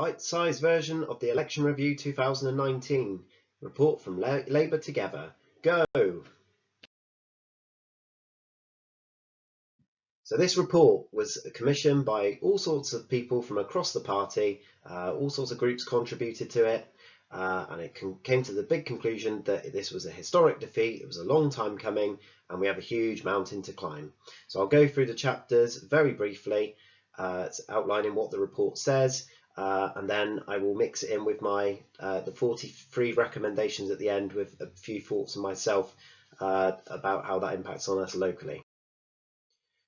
Bite-sized version of the Election Review 2019. Report from Labour Together. Go! So this report was commissioned by all sorts of people from across the party. All sorts of groups contributed to it. And it came to the big conclusion that this was a historic defeat. It was a long time coming, and we have a huge mountain to climb. So I'll go through the chapters very briefly, outlining what the report says, and then I will mix it in with my the 43 recommendations at the end, with a few thoughts of myself about how that impacts on us locally.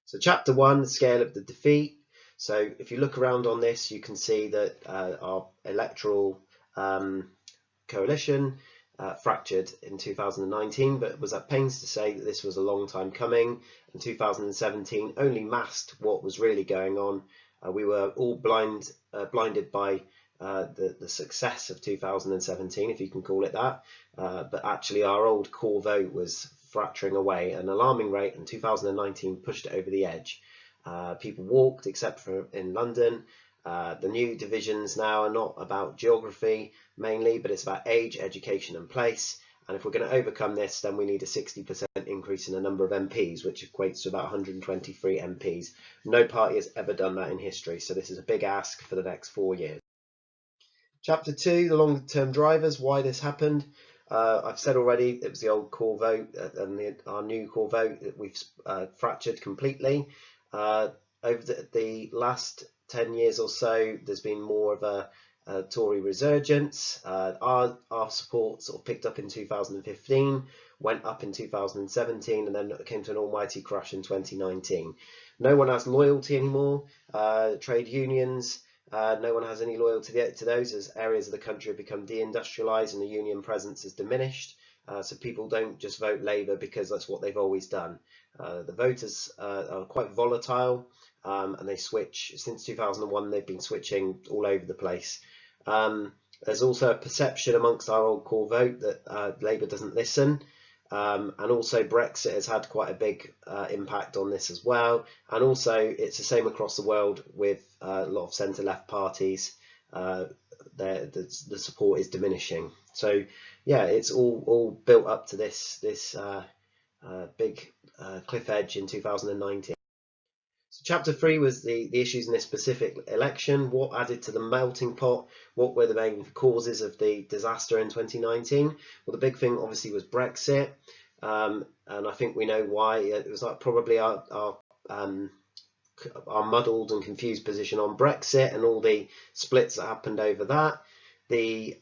So chapter 1, the scale of the defeat. So if you look around on this, you can see that our electoral coalition fractured in 2019, but was at pains to say that this was a long time coming. And 2017 only masked what was really going on. We were all blinded by the success of 2017, if you can call it that, but actually our old core vote was fracturing away at an alarming rate, and 2019 pushed it over the edge. People walked, except for in London. The new divisions now are not about geography mainly, but it's about age, education and place. And if we're going to overcome this, then we need a 60% increase in the number of MPs, which equates to about 123 MPs. No party has ever done that in history, so this is a big ask for the next 4 years. Chapter 2, the long-term drivers, why this happened. I've said already, it was the old core vote and our new core vote that we've fractured completely. Over the last 10 years or so, there's been more of a Tory resurgence. Our support sort of picked up in 2015, went up in 2017, and then came to an almighty crash in 2019. No one has loyalty anymore. Trade unions, no one has any loyalty to those, as areas of the country have become deindustrialised and the union presence has diminished. So people don't just vote Labour because that's what they've always done. The voters are quite volatile, and they switch. Since 2001, they've been switching all over the place. There's also a perception amongst our old core vote that Labour doesn't listen. And also Brexit has had quite a big impact on this as well. And also it's the same across the world with a lot of centre-left parties. The support is diminishing. So yeah, it's all built up to this big cliff edge in 2019. So chapter 3 was the issues in this specific election. What added to the melting pot? What were the main causes of the disaster in 2019? Well, the big thing obviously was Brexit, and I think we know why. It was like probably our muddled and confused position on Brexit and all the splits that happened over that. The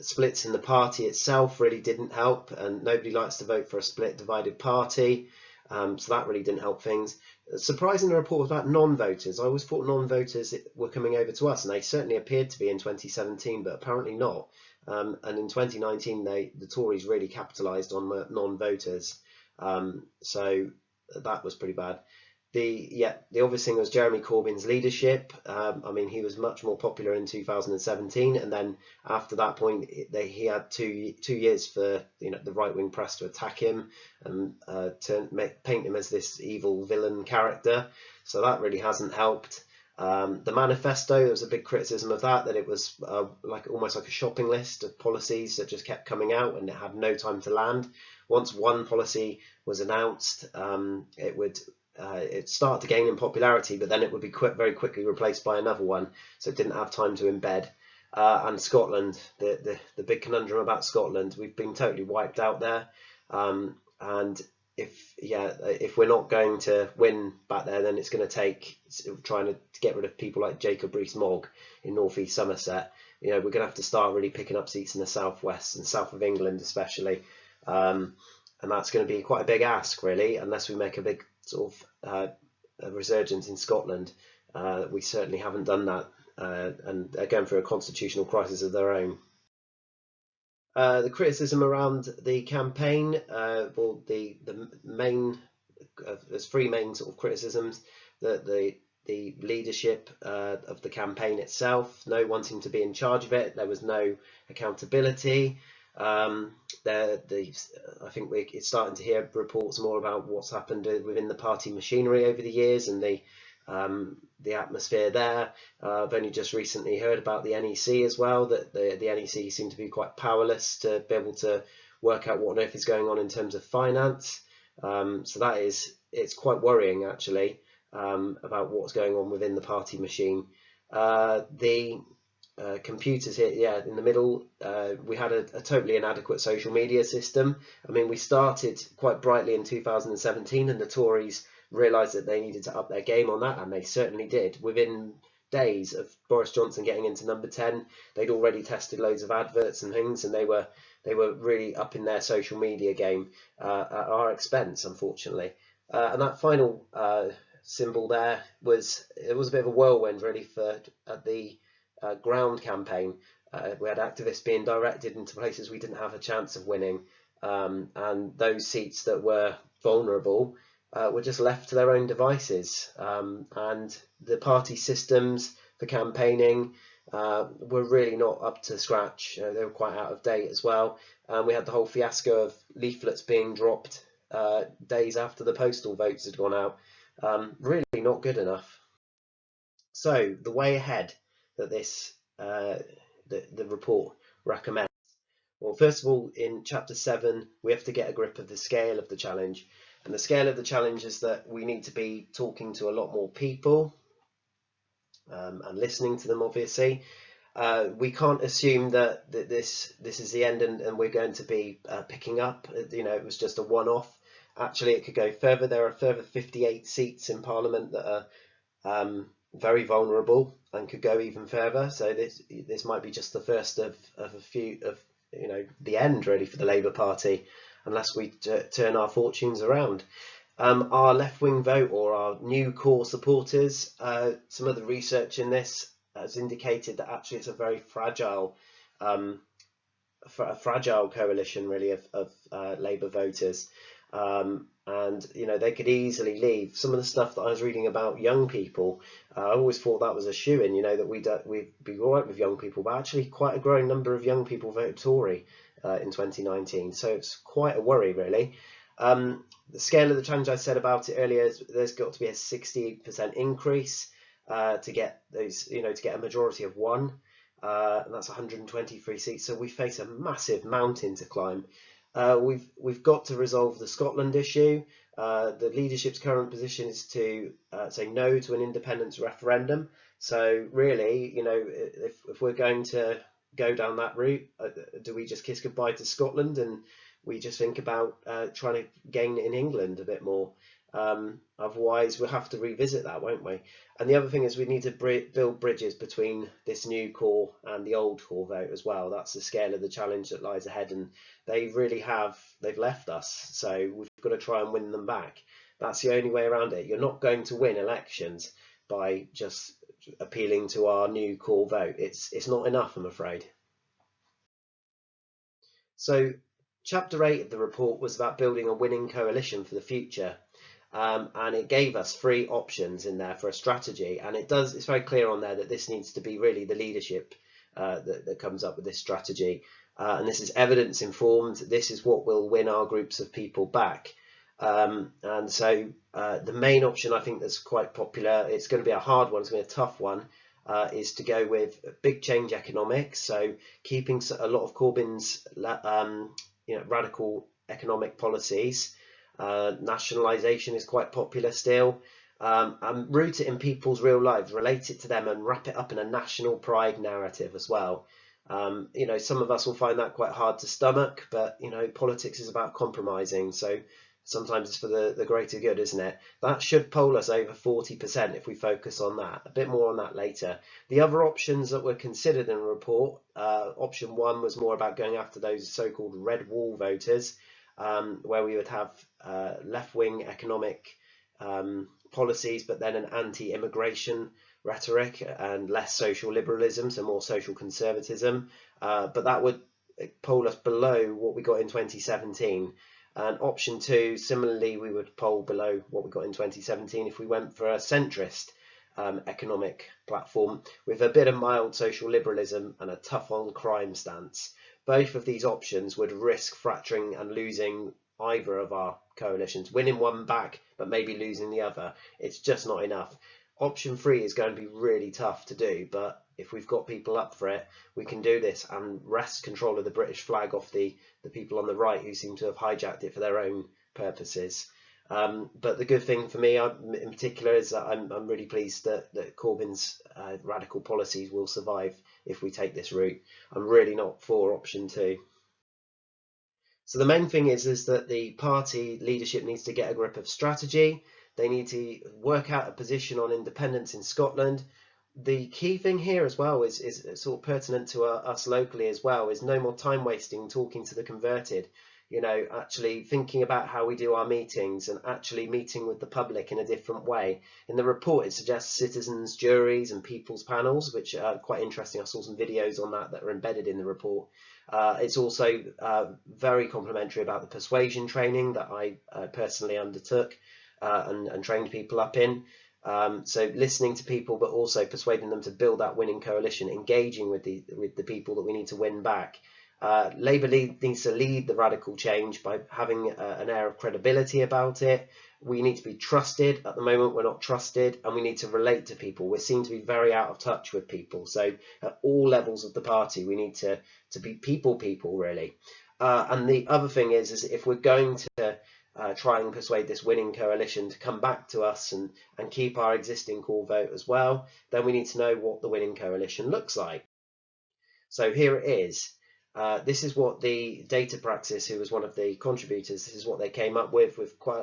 splits in the party itself really didn't help, and nobody likes to vote for a split, divided party. So that really didn't help things. Surprising, the report was about non-voters. I always thought non-voters were coming over to us, and they certainly appeared to be in 2017, but apparently not. And in 2019, the Tories really capitalised on non-voters. So that was pretty bad. The obvious thing was Jeremy Corbyn's leadership. I mean, he was much more popular in 2017, and then after that point, he had two years for the right-wing press to attack him and paint him as this evil villain character. So that really hasn't helped. The manifesto, there was a big criticism of that it was almost like a shopping list of policies that just kept coming out and it had no time to land. Once one policy was announced, it started to gain in popularity, but then it would be very quickly replaced by another one, so it didn't have time to embed. And Scotland, the big conundrum about Scotland, we've been totally wiped out there. And if we're not going to win back there, then it's going to take trying to get rid of people like Jacob Rees-Mogg in North East Somerset. We're going to have to start really picking up seats in the southwest and south of England especially. And that's going to be quite a big ask, really, unless we make a big sort of a resurgence in Scotland. We certainly haven't done that, and they're going through a constitutional crisis of their own. The criticism around the campaign, well, the main, there's three main sort of criticisms. The leadership of the campaign itself, no one seemed to be in charge of it. There was no accountability. I think it's starting to hear reports more about what's happened within the party machinery over the years, and the the atmosphere there. I've only just recently heard about the NEC as well, that the NEC seem to be quite powerless to be able to work out what on earth is going on in terms of finance. So it's quite worrying actually, about what's going on within the party machine. The computers here, yeah, in the middle, we had a totally inadequate social media system. I mean, we started quite brightly in 2017, and the Tories realised that they needed to up their game on that, and they certainly did. Within days of Boris Johnson getting into number 10, they'd already tested loads of adverts and things, and they were really up in their social media game at our expense, unfortunately. And that final symbol there was a bit of a whirlwind really for the ground campaign. We had activists being directed into places we didn't have a chance of winning, and those seats that were vulnerable were just left to their own devices. And the party systems for campaigning were really not up to scratch. They were quite out of date as well. We had the whole fiasco of leaflets being dropped days after the postal votes had gone out. Really not good enough. So the way ahead that the report recommends. Well, first of all, in chapter 7, we have to get a grip of the scale of the challenge. And the scale of the challenge is that we need to be talking to a lot more people, and listening to them, obviously. We can't assume that this is the end and we're going to be picking up. It was just a one-off. Actually, it could go further. There are further 58 seats in Parliament that are very vulnerable and could go even further. So this might be just the first of a few of the end really for the Labour Party, unless we turn our fortunes around. Our left-wing vote, or our new core supporters, some of the research in this has indicated that actually it's a very fragile coalition really of Labour voters. And they could easily leave. Some of the stuff that I was reading about young people, I always thought that was a shoo-in, that we'd be all right with young people, but actually quite a growing number of young people voted Tory in 2019, so it's quite a worry really. The scale of the challenge, I said about it earlier, there's got to be a 60% increase to get those, to get a majority of one, and that's 123 seats. So we face a massive mountain to climb. We've got to resolve the Scotland issue. The leadership's current position is to say no to an independence referendum. So really, if we're going to go down that route, do we just kiss goodbye to Scotland and we just think about trying to gain in England a bit more? Otherwise, we'll have to revisit that, won't we? And the other thing is we need to build bridges between this new core and the old core vote as well. That's the scale of the challenge that lies ahead, and they've left us, so we've got to try and win them back. That's the only way around it. You're not going to win elections by just appealing to our new core vote. It's not enough, I'm afraid. So chapter 8 of the report was about building a winning coalition for the future. And it gave us 3 options in there for a strategy, and it's very clear on there that this needs to be really the leadership that comes up with this strategy, and this is evidence informed. This is what will win our groups of people back. And so the main option, I think, that's quite popular, it's going to be a hard one, it's going to be a tough one, is to go with big change economics. So keeping a lot of Corbyn's radical economic policies. Nationalisation is quite popular still, and root it in people's real lives, relate it to them, and wrap it up in a national pride narrative as well. Some of us will find that quite hard to stomach, but politics is about compromising, so sometimes it's for the greater good, isn't it? That should poll us over 40% if we focus on that. A bit more on that later. The other options that were considered in the report, option 1 was more about going after those so-called red wall voters, where we would have left-wing economic policies, but then an anti-immigration rhetoric and less social liberalism, so more social conservatism. But that would poll us below what we got in 2017. And option 2, similarly, we would poll below what we got in 2017 if we went for a centrist economic platform with a bit of mild social liberalism and a tough on crime stance. Both of these options would risk fracturing and losing either of our coalitions, winning one back but maybe losing the other. It's just not enough. option 3 is going to be really tough to do, but if we've got people up for it, we can do this and wrest control of the British flag off the people on the right who seem to have hijacked it for their own purposes. But the good thing for me in particular is that I'm really pleased that Corbyn's radical policies will survive if we take this route. I'm really not for option 2. So the main thing is that the party leadership needs to get a grip of strategy. They need to work out a position on independence in Scotland. The key thing here as well is sort of pertinent to us locally as well, is no more time wasting talking to the converted. You know, actually thinking about how we do our meetings and actually meeting with the public in a different way. In the report, it suggests citizens, juries and people's panels, which are quite interesting. I saw some videos on that are embedded in the report. It's also very complimentary about the persuasion training that I personally undertook and trained people up in. So listening to people, but also persuading them to build that winning coalition, engaging with the people that we need to win back. Labour needs to lead the radical change by having an air of credibility about it. We need to be trusted. At the moment, we're not trusted, and we need to relate to people. We seem to be very out of touch with people. So at all levels of the party, we need to be people really. And the other thing is if we're going to try and persuade this winning coalition to come back to us and keep our existing core vote as well, then we need to know what the winning coalition looks like. So here it is. This is what the Data Praxis, who was one of the contributors, this is what they came up with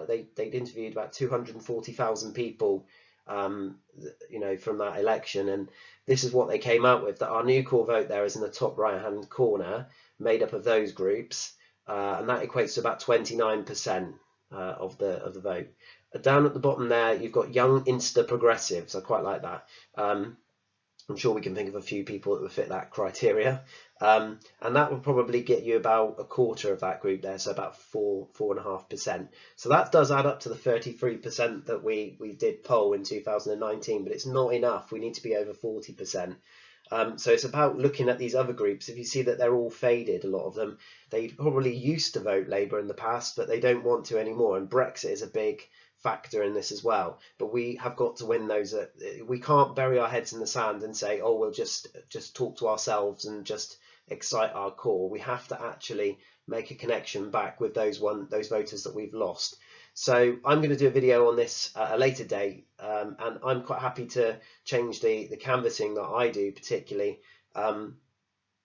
they'd interviewed about 240,000 people you know, from that election, and this is what they came out with, that our new core vote there is in the top right hand corner, made up of those groups, and that equates to about 29% of the vote. Down at the bottom there, you've got young Insta progressives. I quite like that. I'm sure we can think of a few people that would fit that criteria, and that would probably get you about a quarter of that group there, so about 4.5%. So that does add up to the 33% that we did poll in 2019, but it's not enough. We need to be over 40%. So it's about looking at these other groups. If you see that they're all faded, a lot of them, they probably used to vote Labour in the past, but they don't want to anymore, and Brexit is a big factor in this as well. But we have got to win those. We can't bury our heads in the sand and say, oh, we'll just talk to ourselves and just excite our core. We have to actually make a connection back with those voters that we've lost. So I'm going to do a video on this at a later date, and I'm quite happy to change the canvassing that I do, particularly to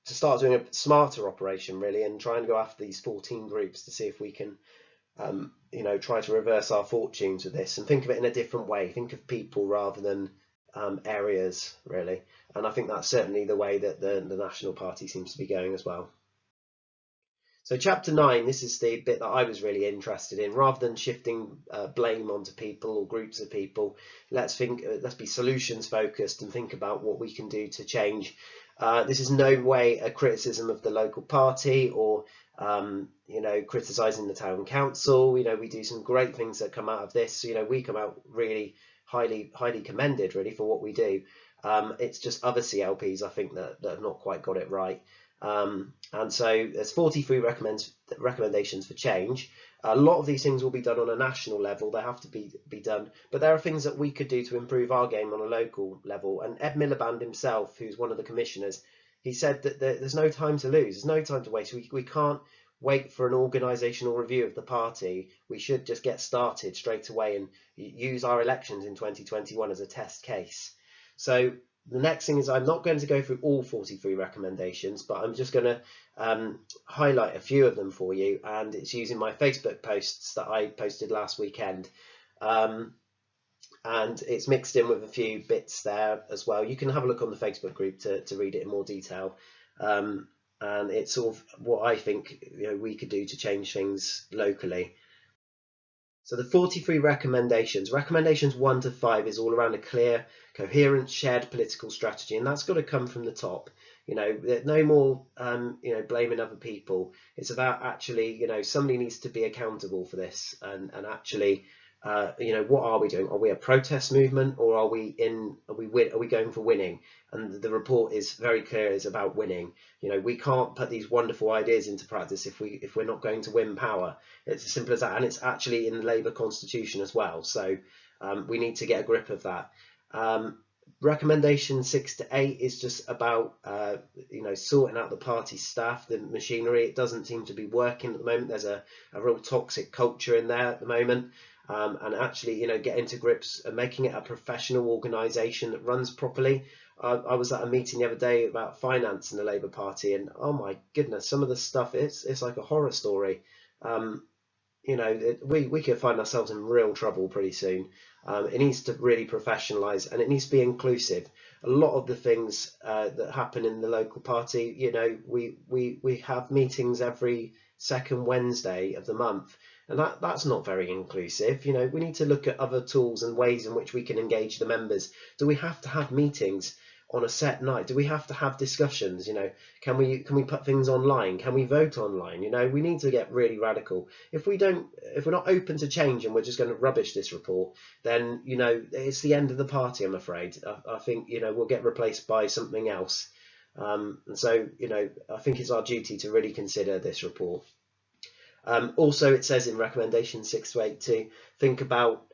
start doing a smarter operation really, and try and go after these 14 groups to see if we can you know, try to reverse our fortunes with this and think of it in a different way. Think of people rather than areas really, and I think that's certainly the way that the National Party seems to be going as well. So chapter 9, this is the bit that I was really interested in. Rather than shifting blame onto people or groups of people, let's be solutions focused and think about what we can do to change. This is no way a criticism of the local party or you know, criticising the town council. You know, we do some great things that come out of this. You know, we come out really highly commended really for what we do. It's just other CLPs I think that have not quite got it right. And so there's 43 recommendations for change. A lot of these things will be done on a national level. They have to be done, but there are things that we could do to improve our game on a local level. And Ed Miliband himself, who's one of the commissioners, he said that there's no time to lose, there's no time to waste. We can't wait for an organisational review of the party. We should just get started straight away and use our elections in 2021 as a test case. So the next thing is, I'm not going to go through all 43 recommendations, but I'm just going to highlight a few of them for you, and it's using my Facebook posts that I posted last weekend, and it's mixed in with a few bits there as well. You can have a look on the Facebook group to read it in more detail, and it's sort of what I think, you know, we could do to change things locally. So the 43 recommendations 1 to 5 is all around a clear, coherent, shared political strategy, and that's got to come from the top. You know, no more you know, blaming other people. It's about actually, you know, somebody needs to be accountable for this, and actually you know, what are we doing? Are we a protest movement, or are we going for winning? And the report is very clear, it's about winning. You know, we can't put these wonderful ideas into practice if we're not going to win power. It's as simple as that, and it's actually in the Labour constitution as well. So we need to get a grip of that. Recommendation 6 to 8 is just about sorting out the party staff, the machinery. It doesn't seem to be working at the moment. There's a real toxic culture in there at the moment, and actually getting to grips and making it a professional organisation that runs properly. I was at a meeting the other day about finance in the Labour Party, and oh my goodness, some of the stuff, it's like a horror story. We could find ourselves in real trouble pretty soon. It needs to really professionalise, and it needs to be inclusive. A lot of the things that happen in the local party, we have meetings every second Wednesday of the month, and that's not very inclusive. We need to look at other tools and ways in which we can engage the members. Do we have to have meetings on a set night? Do we have to have discussions? Can we put things online? Can we vote online? We need to get really radical. If we're not open to change and we're just going to rubbish this report, then it's the end of the party, I'm afraid. I think we'll get replaced by something else. And so I think it's our duty to really consider this report. Also, it says in recommendation 6 to 8 to think about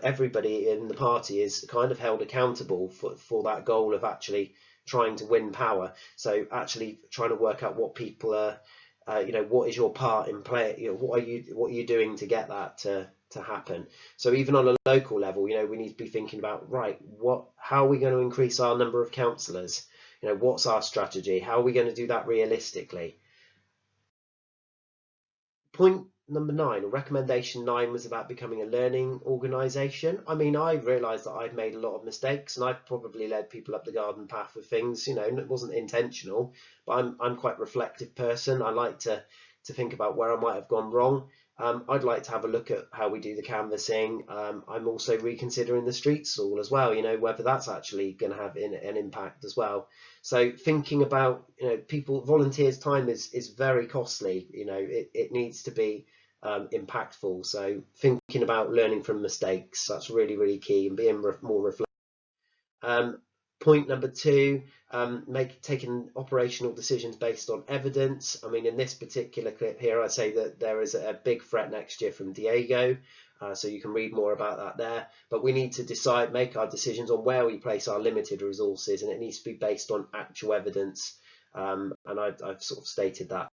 everybody in the party is kind of held accountable for that goal of actually trying to win power. So actually trying to work out what people are, what is your part in play? What are you doing to get that to happen? So even on a local level, we need to be thinking about, right, how are we going to increase our number of councillors? What's our strategy? How are we going to do that realistically? Point number 9, or recommendation 9, was about becoming a learning organisation. I mean, I realised that I'd made a lot of mistakes, and I've probably led people up the garden path with things, and it wasn't intentional, but I'm quite a reflective person. I like to think about where I might have gone wrong. I'd like to have a look at how we do the canvassing. I'm also reconsidering the street stall as well, whether that's actually going to have an impact as well. So thinking about, volunteers' time is very costly. It needs to be impactful. So thinking about learning from mistakes, that's really, really key, and being more reflective. Point number 2, taking operational decisions based on evidence. I mean, in this particular clip here, I say that there is a big threat next year from Diego, so you can read more about that there. But we need to make our decisions on where we place our limited resources, and it needs to be based on actual evidence. And I've sort of stated that.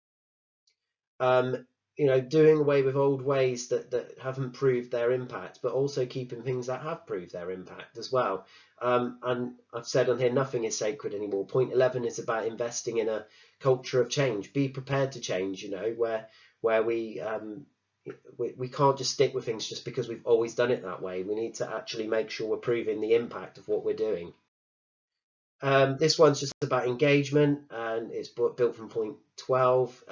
Doing away with old ways that haven't proved their impact, but also keeping things that have proved their impact as well. And I've said on here, nothing is sacred anymore. Point 11 is about investing in a culture of change. Be prepared to change, where we can't just stick with things just because we've always done it that way. We need to actually make sure we're proving the impact of what we're doing. This one's just about engagement, and it's built from point 12.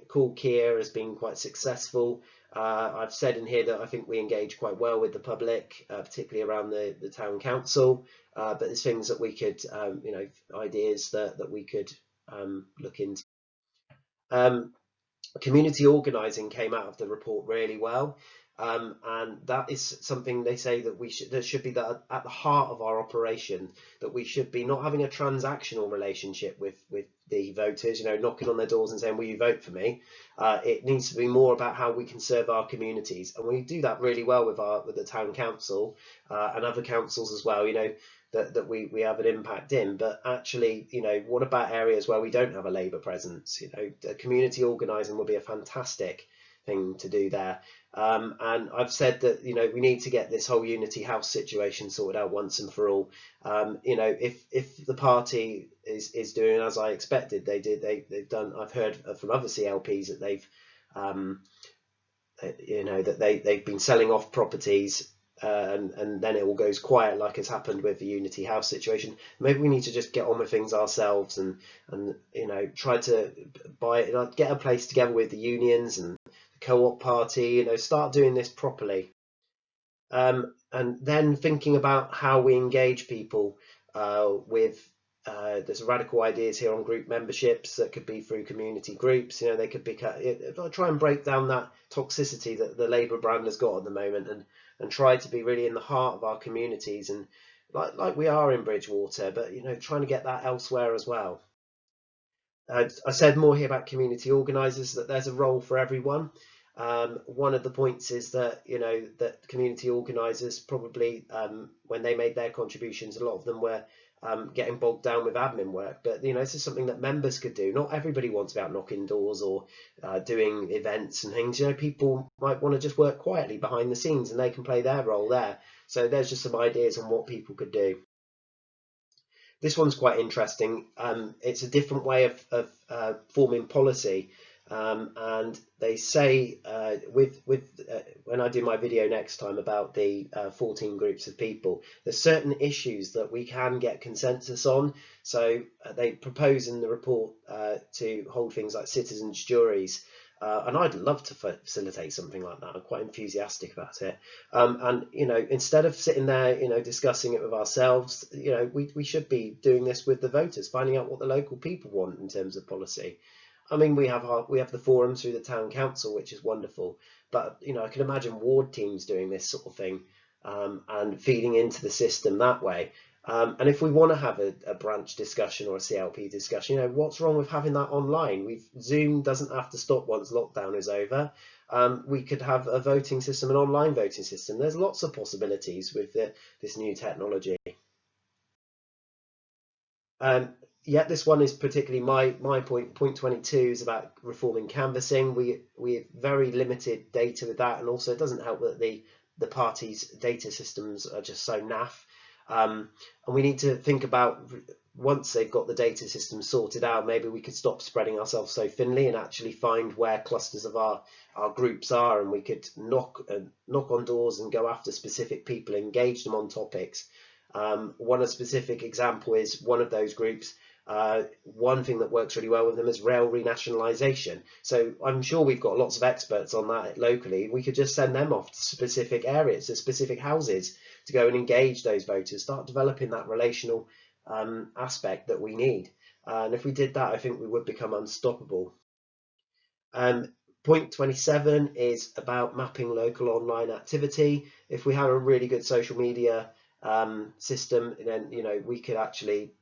Called Kia has been quite successful. I've said in here that I think we engage quite well with the public, particularly around the town council. But there's things that we could, ideas that we could look into. Community organising came out of the report really well. And that is something they say that should be at the heart of our operation, that we should be not having a transactional relationship with the voters, knocking on their doors and saying, will you vote for me? It needs to be more about how we can serve our communities, and we do that really well with the town council and other councils as well, that we have an impact in. But actually, what about areas where we don't have a Labour presence? Community organising will be a fantastic thing to do there. And I've said that we need to get this whole Unity House situation sorted out once and for all. If the party is doing as I expected, they've done. I've heard from other CLPs that they've been selling off properties. And then it all goes quiet, like has happened with the Unity House situation. Maybe we need to just get on with things ourselves and try to get a place together with the unions and the co-op party. Start doing this properly. And then thinking about how we engage people with. There's radical ideas here on group memberships that could be through community groups. They could be try and break down that toxicity that the Labour brand has got at the moment, and try to be really in the heart of our communities, and like we are in Bridgewater, but trying to get that elsewhere as well. I said more here about community organisers, that there's a role for everyone. One of the points is that that community organisers probably, when they made their contributions, a lot of them were getting bogged down with admin work. But this is something that members could do. Not everybody wants to be out knocking doors or doing events and things. People might want to just work quietly behind the scenes, and they can play their role there. So there's just some ideas on what people could do. This one's quite interesting. It's a different way of forming policy. And they say when I do my video next time about the 14 groups of people, there's certain issues that we can get consensus on. So they propose in the report to hold things like citizens' juries. And I'd love to facilitate something like that. I'm quite enthusiastic about it. And instead of sitting there, discussing it with ourselves, we should be doing this with the voters, finding out what the local people want in terms of policy. I mean, we have the forums through the town council, which is wonderful. But I can imagine ward teams doing this sort of thing, and feeding into the system that way. And if we want to have a branch discussion or a CLP discussion, what's wrong with having that online? Zoom doesn't have to stop once lockdown is over. We could have a voting system, an online voting system. There's lots of possibilities with this new technology. Yeah, this one is particularly my point. Point 22 is about reforming canvassing. We have very limited data with that, and also it doesn't help that the parties' data systems are just so naff. And we need to think about, once they've got the data system sorted out, maybe we could stop spreading ourselves so thinly and actually find where clusters of our groups are, and we could knock on doors and go after specific people, engage them on topics. One specific example is one of those groups. One thing that works really well with them is rail renationalisation. So I'm sure we've got lots of experts on that locally. We could just send them off to specific areas, to specific houses, to go and engage those voters, start developing that relational aspect that we need. And if we did that, I think we would become unstoppable. Point 27 is about mapping local online activity. If we have a really good social media system, then we could actually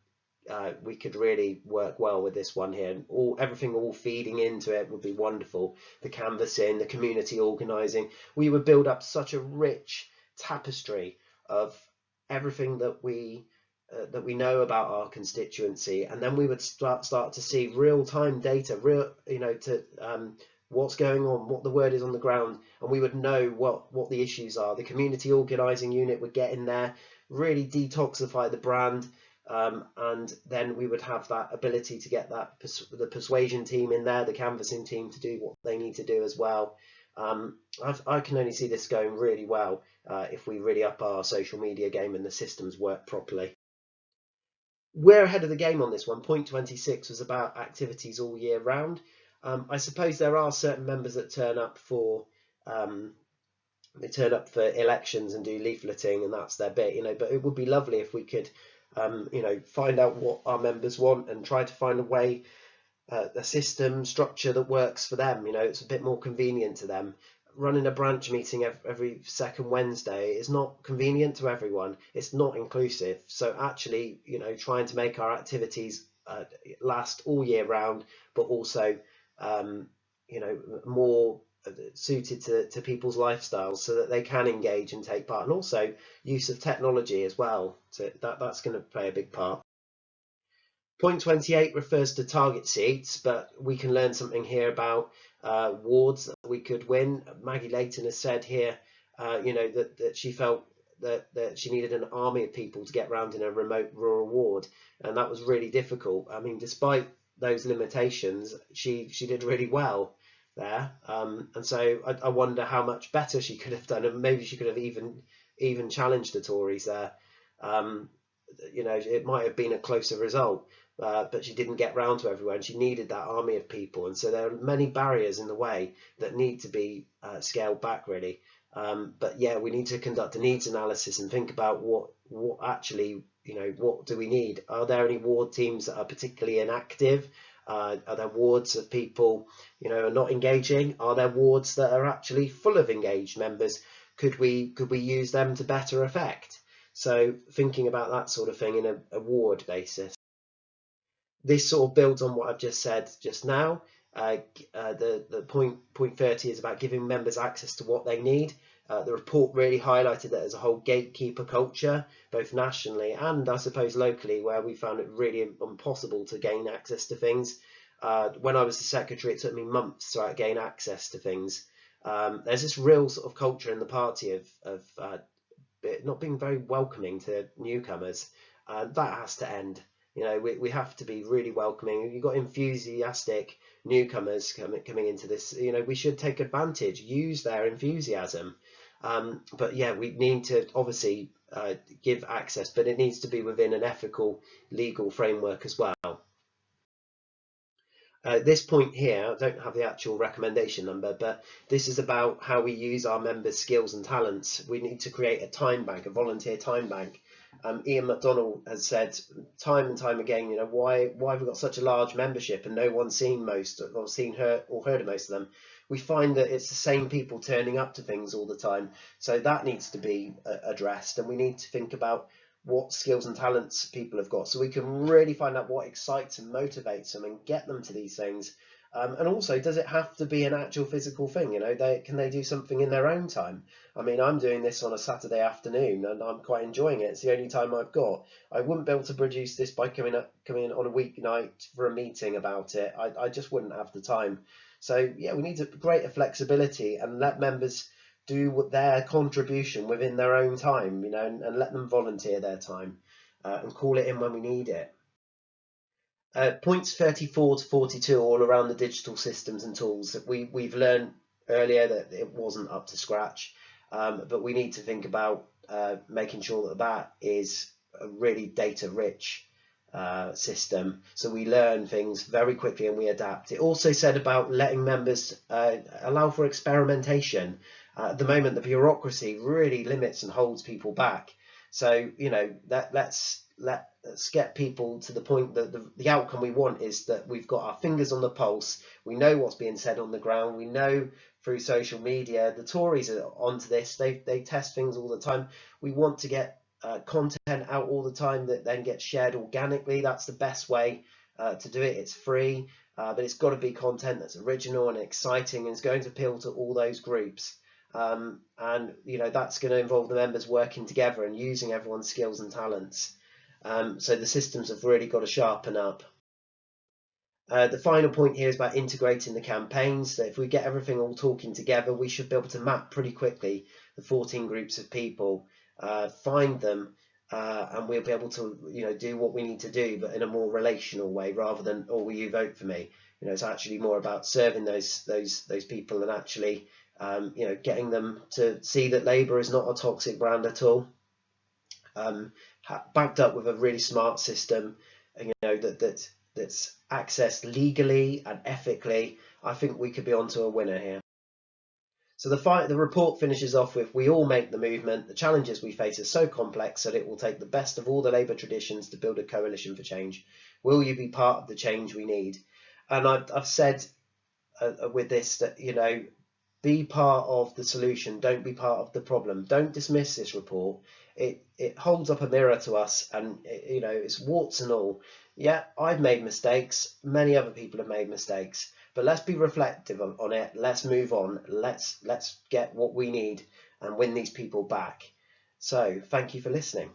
we could really work well with this one here. Everything all feeding into it would be wonderful. The canvassing, the community organising, we would build up such a rich tapestry of everything that we know about our constituency, and then we would start to see real-time data, what's going on, what the word is on the ground, and we would know what the issues are. The community organising unit would get in there, really detoxify the brand. And then we would have that ability to get the persuasion team in there, the canvassing team, to do what they need to do as well. I can only see this going really well if we really up our social media game and the systems work properly. We're ahead of the game on this one. Point 26 was about activities all year round. I suppose there are certain members that turn up for elections and do leafleting, and that's their bit, but it would be lovely if we could find out what our members want and try to find a way, a system structure that works for them. It's a bit more convenient to them. Running a branch meeting every second Wednesday is not convenient to everyone. It's not inclusive. So actually, trying to make our activities last all year round, but also more suited to people's lifestyles, so that they can engage and take part, and also use of technology as well. So that's going to play a big part. Point 28 refers to target seats, but we can learn something here about wards that we could win. Maggie Layton has said here, that she felt that she needed an army of people to get around in a remote rural ward, and that was really difficult. I mean, despite those limitations, she did really well there, and so I wonder how much better she could have done, and maybe she could have even challenged the Tories there. It might have been a closer result, but she didn't get round to everywhere, and she needed that army of people, and so there are many barriers in the way that need to be scaled back, really. But yeah, we need to conduct a needs analysis and think about what actually, what do we need? Are there any ward teams that are particularly inactive? Are there wards of people, are not engaging? Are there wards that are actually full of engaged members? Could we use them to better effect? So thinking about that sort of thing in a ward basis. This sort of builds on what I've just said just now. The point 30 is about giving members access to what they need. The report really highlighted that there's a whole gatekeeper culture, both nationally and I suppose locally, where we found it really impossible to gain access to things. When I was the secretary, it took me months to gain access to things. There's this real sort of culture in the party of not being very welcoming to newcomers. That has to end. We have to be really welcoming. You've got enthusiastic newcomers coming into this. We should take advantage, use their enthusiasm. But yeah, we need to obviously give access, but it needs to be within an ethical, legal framework as well. This point here, I don't have the actual recommendation number, but this is about how we use our members' skills and talents. We need to create a time bank, a volunteer time bank. Ian McDonald has said time and time again, why have we got such a large membership and no one's seen most or heard of most of them? We find that it's the same people turning up to things all the time. So that needs to be addressed, and we need to think about what skills and talents people have got, so we can really find out what excites and motivates them and get them to these things. And also, does it have to be an actual physical thing? Can they do something in their own time? I mean, I'm doing this on a Saturday afternoon and I'm quite enjoying it. It's the only time I've got. I wouldn't be able to produce this by coming in on a weeknight for a meeting about it. I just wouldn't have the time. So yeah, we need greater flexibility and let members do their contribution within their own time, and let them volunteer their time and call it in when we need it. Points 34 to 42 all around the digital systems and tools. We've learned earlier that it wasn't up to scratch, but we need to think about making sure that is a really data rich system, so we learn things very quickly and we adapt. It also said about letting members allow for experimentation. At the moment, the bureaucracy really limits and holds people back. So let's get people to the point that the outcome we want is that we've got our fingers on the pulse. We know what's being said on the ground. We know through social media. The Tories are onto this. They test things all the time. We want to get content out all the time that then gets shared organically. That's the best way to do it. It's free, but it's got to be content that's original and exciting and is going to appeal to all those groups. And that's going to involve the members working together and using everyone's skills and talents. So the systems have really got to sharpen up. The final point here is about integrating the campaigns. So if we get everything all talking together, we should be able to map pretty quickly the 14 groups of people, find them, and we'll be able to do what we need to do, but in a more relational way rather than, oh, will you vote for me? It's actually more about serving those people and actually getting them to see that Labour is not a toxic brand at all. Backed up with a really smart system, that's accessed legally and ethically. I think we could be onto a winner here. So the report finishes off with, we all make the movement. The challenges we face are so complex that it will take the best of all the Labour traditions to build a coalition for change. Will you be part of the change we need? And I've said with this that, be part of the solution, don't be part of the problem. Don't dismiss this report. It holds up a mirror to us, and it's warts and all. Yeah, I've made mistakes. Many other people have made mistakes, but let's be reflective on it. Let's move on. Let's get what we need and win these people back. So thank you for listening.